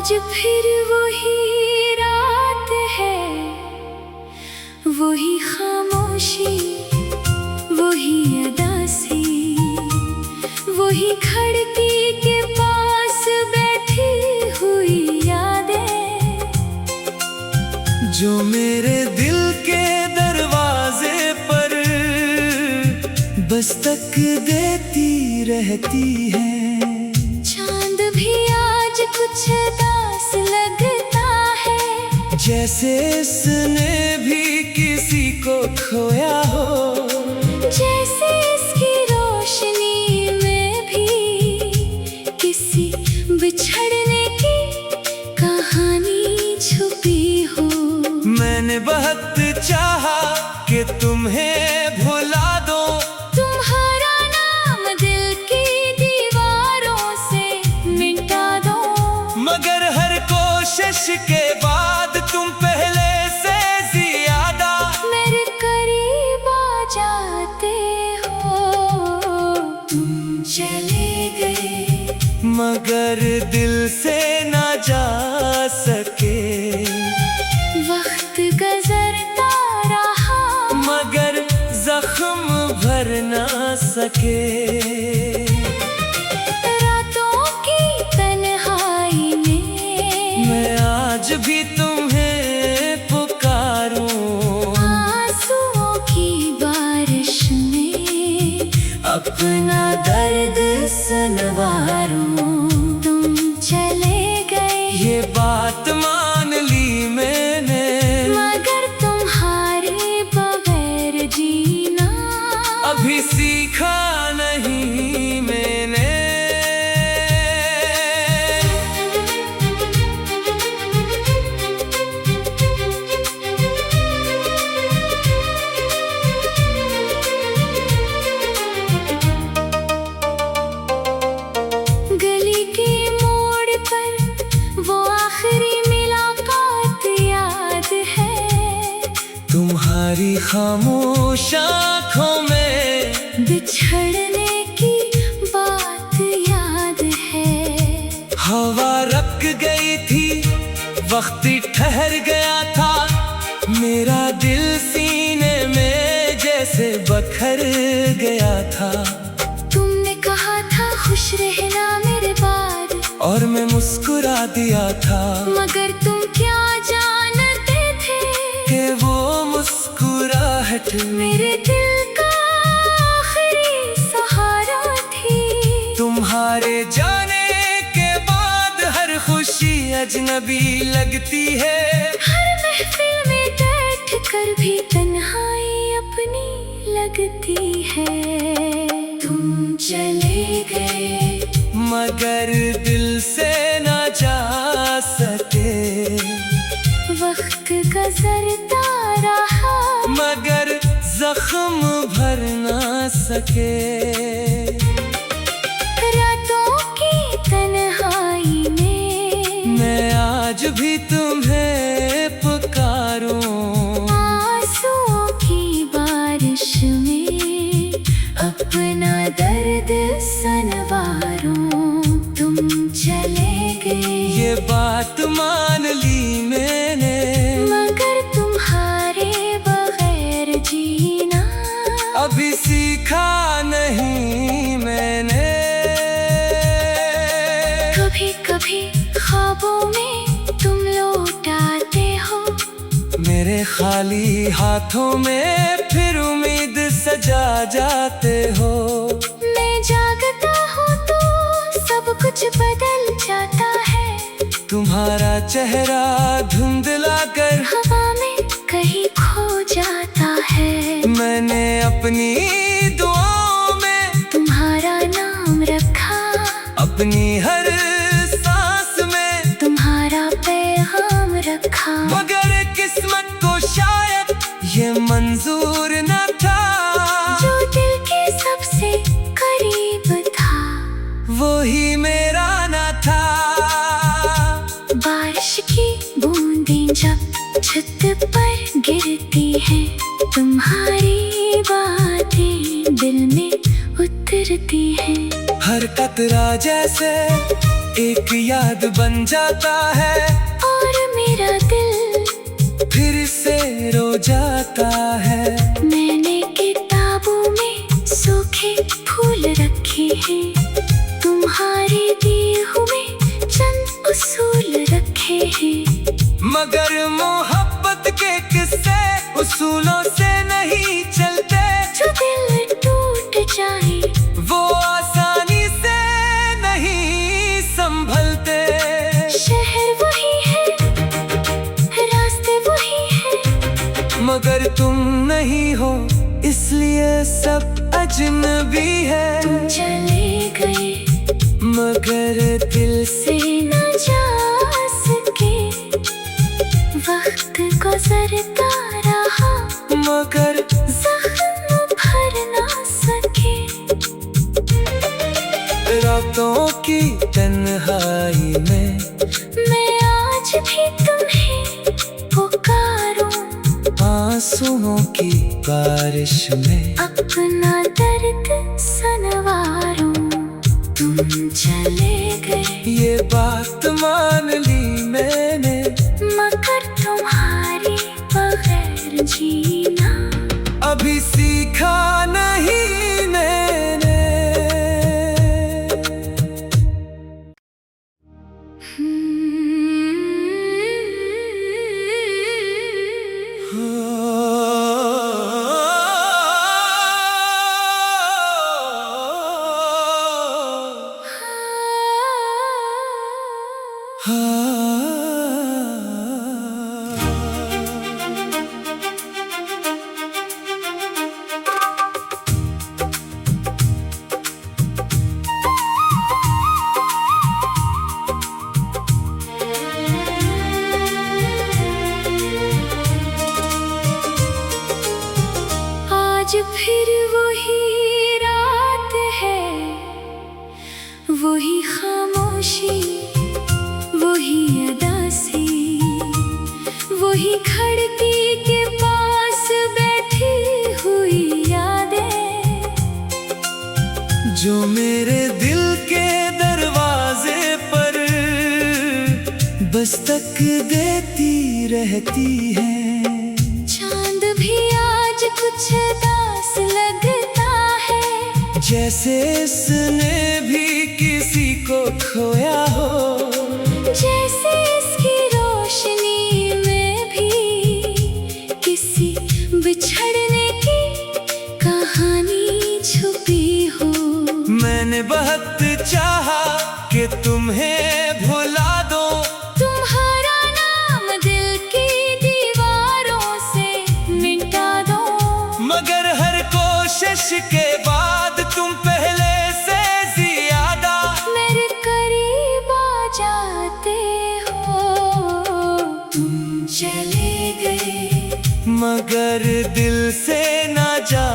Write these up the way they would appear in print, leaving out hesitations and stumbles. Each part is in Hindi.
आज फिर वही रात है, वही खामोशी, वही अदासी, वही खिड़की के पास बैठी हुई यादें जो मेरे दिल के दरवाजे पर दस्तक देती रहती है। चांद भी आज कुछ दास लगता है, जैसे इसने भी किसी को खोया हो, जैसे इसकी रोशनी में भी किसी बिछड़ने की कहानी छुपी हो। मैंने बहुत चाहा कि तुम्हें भुला दो, तुम्हारा नाम दिल की दीवारों से मिटा दो, मगर हर कोशिश के बाद तुम पहले से ज्यादा मेरे करीब आ जाते हो। तुम चले गए मगर दिल से ना जा सके, वक्त गुजरता रहा मगर जख्म भर ना सके। रातों की तन्हाई में मैं आज भी तुम्हें पुकारूं, आंसुओं की बारिश में अपना दर्द सनवारूं। तुम चले गए ये बात मान ली मैंने, मगर तुम्हारे बगैर जीना अभी सीखा नहीं मैंने। गली के मोड़ पर वो आखिरी मुलाकात याद है, तुम्हारी खामोश आँखों में बिछड़ने की बात याद है। हवा रुक गई थी, वक्त ठहर गया था, मेरा दिल सीने में जैसे बखर गया था। तुमने कहा था खुश रहना मेरे बाद, और मैं मुस्कुरा दिया था, मगर तुम क्या जानते थे कि वो मुस्कुराहट मेरे दिल का आखिरी सहारा थी। तुम्हारे जाने के बाद हर खुशी अजनबी लगती है। हर महफिल में बैठ कर भी तन्हाई अपनी लगती है। तुम चले गए मगर दिल से ना जा सके, वक्त गुजरता रहा मगर जख्म भर ना सके। रातों की तन्हाई में मैं आज भी तुम्हें पुकारूं, आंसुओं की बारिश में अपना दर्द सनवारूं। तुम चले गए ये बात मान ली मैंने, मगर तुम्हारे बगैर जीना अभी सीखा नहीं मैंने। कभी कभी ख्वाबों में तुम लौट आते हो, मेरे खाली हाथों में फिर उम्मीद सजा जाते हो। मैं जागता हूँ तो सब कुछ बदल जाता है, तुम्हारा चेहरा धुंधला कर हवा में कहीं खो जाता है। मैंने अपनी दुआओं में तुम्हारा नाम रखा, अपनी हर सांस में तुम्हारा पैगाम रखा। मगर किस्मत को शायद ये मंजूर न था, जो दिल के सबसे करीब था वो ही मेरा न था। बारिश की बूंदें जब छत पर गिरती हैं, तुम्हारी बातें दिल में उतरती हैं। हर कतरा जैसे एक याद बन जाता है, और मेरा दिल फिर से रो जाता है। मैंने किताबों में सूखे फूल रखे हैं, तुम्हारे दिए हुए चंद उसूल रखे हैं। मगर मोहब्बत के किस्से उसूलों से नहीं चलते, जो दिल टूट जाए वो आसानी से नहीं संभलते। शहर वही है, रास्ते वही है, मगर तुम नहीं हो इसलिए सब अजनबी है। तुम चले गए मगर दिल से से न जा सके, वक्त गुजरता रहा मगर जख्म भर ना सके। रातों की तन्हाई में मैं आज भी तुम्हें पुकारूं, आंसुओं की बारिश में अपना दर्द सनवारूं। तुम चले गए ये बात मान ली मैंने, मगर तुम्हारे बगैर जीना अभी सीखा नहीं मैंने। आज फिर वही रात है, वही खामोशी, वही अदासी, वही खिड़की के पास बैठी हुई यादें, जो मेरे दिल के दरवाजे पर दस्तक देती रहती है। चांद भी आज कुछ दास लगता है, जैसे इसने भी किसी को खोया हो, जैसे इसकी रोशनी में भी किसी बिछड़ने की कहानी छुपी हो। मैंने बहुत चाहा कि तुम्हें भुला दो, तुम्हारा नाम दिल की दीवारों से मिटा दो, मगर हर कोशिश के बाद तुम पहले से ज्यादा मेरे करीब आ जाते हो। तुम चले गए मगर दिल से ना जा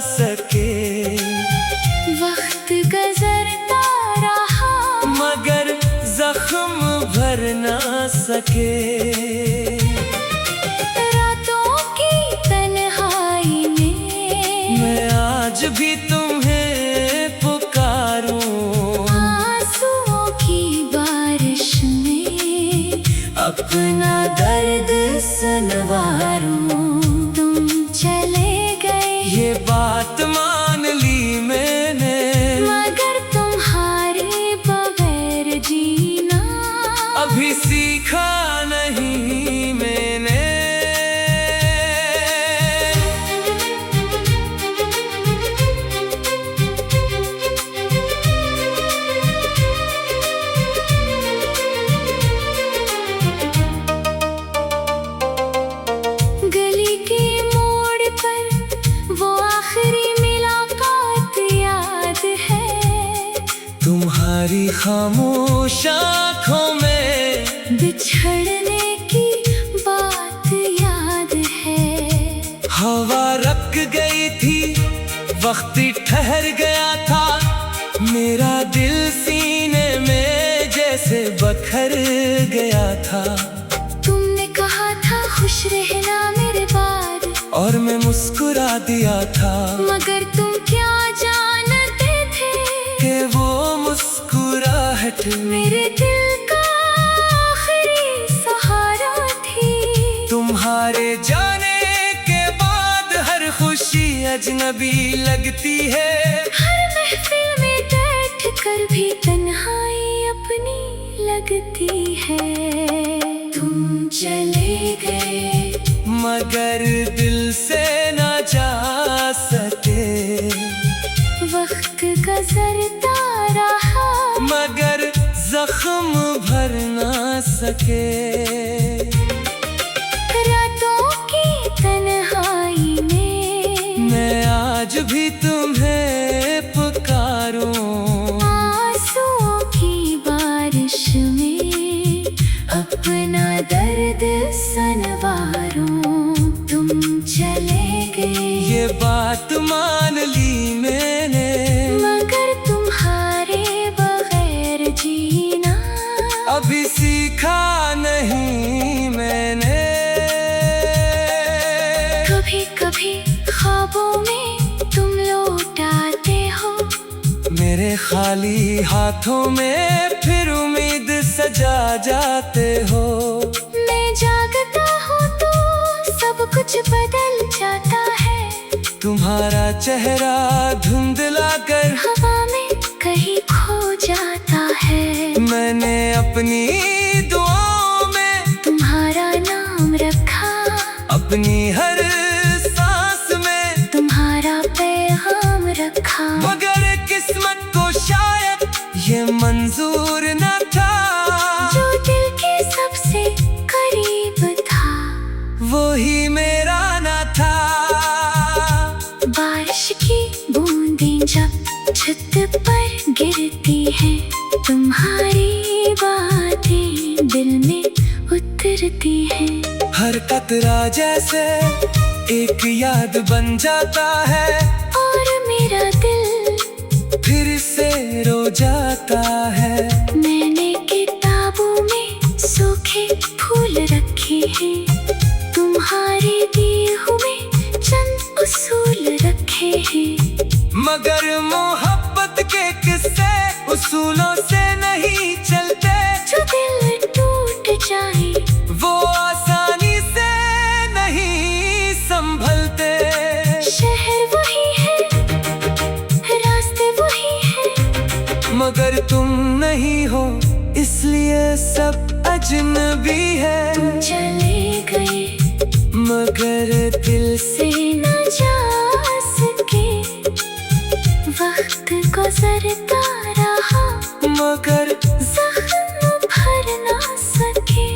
सके, वक्त गुजरता रहा मगर जख्म भर ना सके। रातों की तन्हाई में मैं आज भी तुम्हें पुकारूं, आंसुओं की बारिश में अपना दर्द सनवारूं। तुम चले गए ये बात मान ली मैंने, मगर तुम्हारे बगैर जीना अभी सीखा नहीं मैंने। गली के मोड़ पर तुम्हारी खामोश आँखों में बिछड़ने की बात याद है। हवा रुक गई थी, वक्त ठहर गया था, मेरा दिल सीने में जैसे बखर गया था। तुमने कहा था खुश रहना मेरे बाद, और मैं मुस्कुरा दिया था, मगर तुम क्या जानते थे कि वो मुस्कुराहट मेरे दिल का आखिरी सहारा थी। तुम्हारे जाने के बाद हर खुशी अजनबी लगती है। हर महफिल में बैठ कर भी तन्हाई अपनी लगती है। तुम चले गए मगर दिल से ना जा सके, वक्त गुजरता रहा मगर जख्म भर ना सके। रातों की तन्हाई में मैं आज भी तुम्हें पुकारूं, आंसुओं की बारिश में अपना दर्द सनवारूं। तुम चले गए ये बात मान ली मैंने, मगर तुम्हारे बगैर जीना अभी सीखा नहीं मैंने। कभी कभी ख्वाबों में तुम लौट आते हो, मेरे खाली हाथों में फिर उम्मीद सजा जाते हो। मैं जागता हूँ तो सब कुछ बदल जाता है। तुम्हारा चेहरा धुंधला कर हवा में कहीं खो जाता है। मैंने अपनी दुआओं में तुम्हारा नाम रखा, अपनी हर सांस में तुम्हारा पैगाम रखा, मगर किस्मत को शायद ये मंजूर न था। जो दिल के सबसे करीब था वही मेरा न था। बारिश की बूंदें जब छत पर गिरती हैं, तुम्हारी बातें दिल में उतरती हैं। हर कतरा जैसे एक याद बन जाता है, और मेरा दिल फिर से रो जाता है। मैंने किताबों में सूखे फूल रखे हैं, तुम्हारे दिए हुए चंद उसूल रखे हैं। मगर मोहब्बत के किस्से उसूलों से नहीं चलते। जो दिल टूट जाए वो आसानी से नहीं संभलते। शहर वही है, रास्ते वही है, मगर तुम नहीं हो इसलिए सब अजनबी है। तुम चले गए मगर दिल से से न जा सके। वक्त गुजरता रहा मगर जख्म भर ना सके।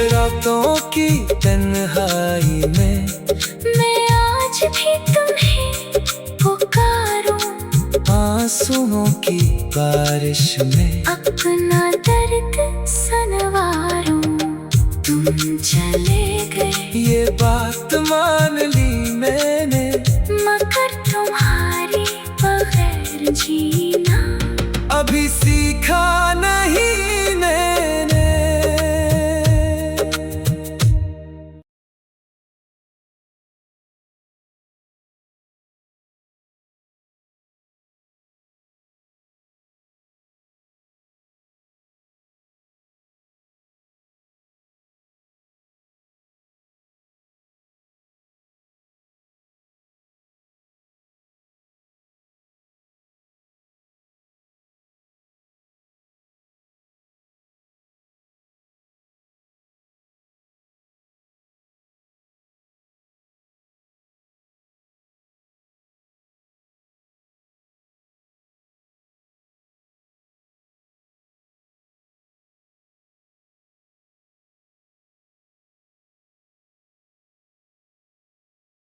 रातों की तन्हाई में मैं आज भी तुम्हें पुकारूं, आंसुओं की बारिश में अपना दर्द सनवारूं। तुम चले गए ये बात मान ली मैंने,